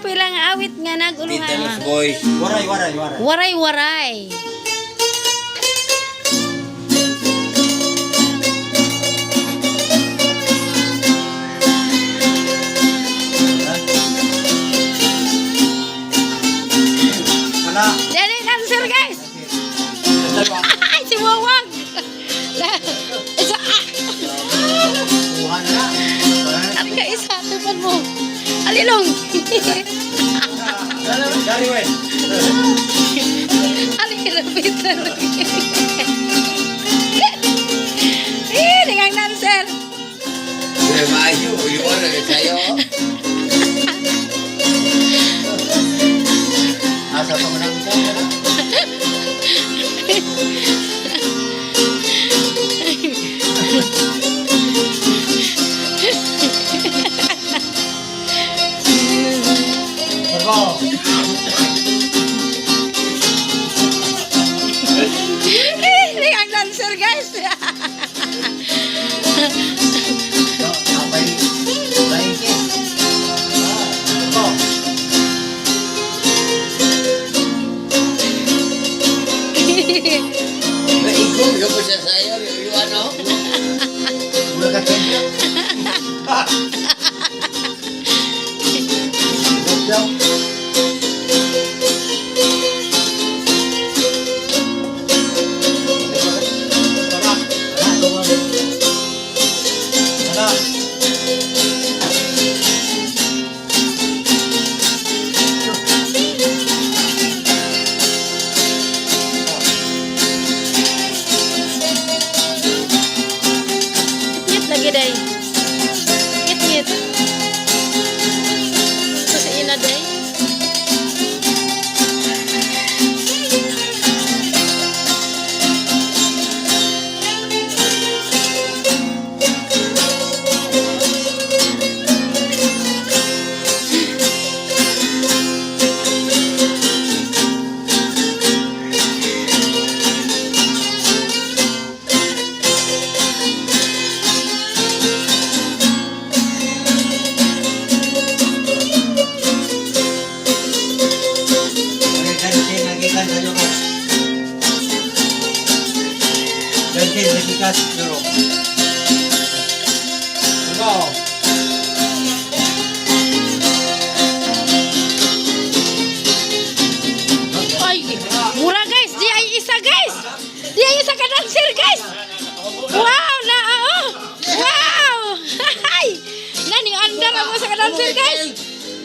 pila nga awit nga naguluhan. Beatles boys. Waray. Waray-waray. Ana. Jadi answer guys. Ay, si Wawang. Isa. Buhan na. Ano ka isa? Tupan mo. Alilong. Dari wen. Alilong. Dengan answer. Maju, gimana saya? Asa pemenang saya. Berbo. Dengan answer guys. Sampai lain ke. Berbo. Ikut yo bisa saya yo ano. Udah kacanya. Jauh. Ngit lagi day. Ngit. Susiin na day. Ganti lagi kas dulu. Berbo. Ay, mura guys. Dia ay isa guys. Dia ay isa ka dancer guys. Wow, na oh. Wow. Hay. Nani andar ako sa ka dancer guys.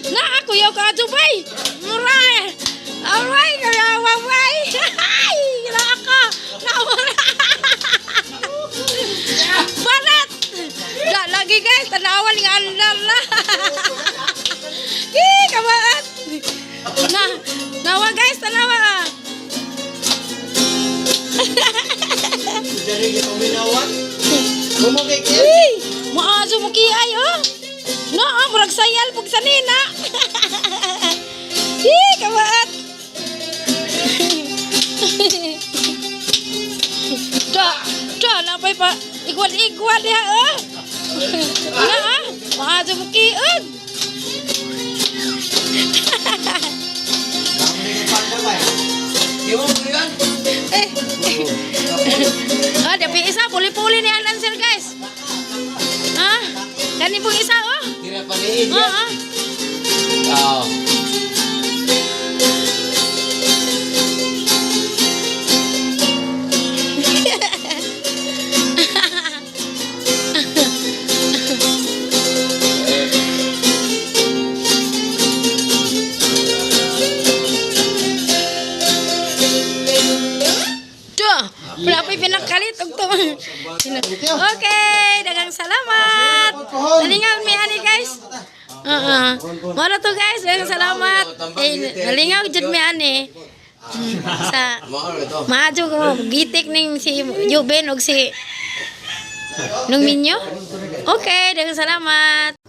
Na ako yaw ka Dubai. Mura. Alright, kaya waway. Hay, na ako. Na mura. Banat. Da lagi guys, tanawan ng andar na. Kabaat. Nawa guys, tanawa. Jadi peminawan. Bumugay ke. Uy, maazo mo kiay oh. No, murag sayal pug sanina. Kabaat. Da na pa igwad diha oh. Na maazo mo kiod. Iwo berikan. Dapat isa puli-puli ni ang dancer guys. Kan ibu isa oh. Kira paniin ya. Oh. Berapa pinakalit untuk Oke, dagang salamat. Nalingaw mi ani guys. Mara to guys, dagang salamat. Nalingaw jud mi ani. Sa maajo ko gitik ning si Juben og si nung minyo. Okay, dagang salamat.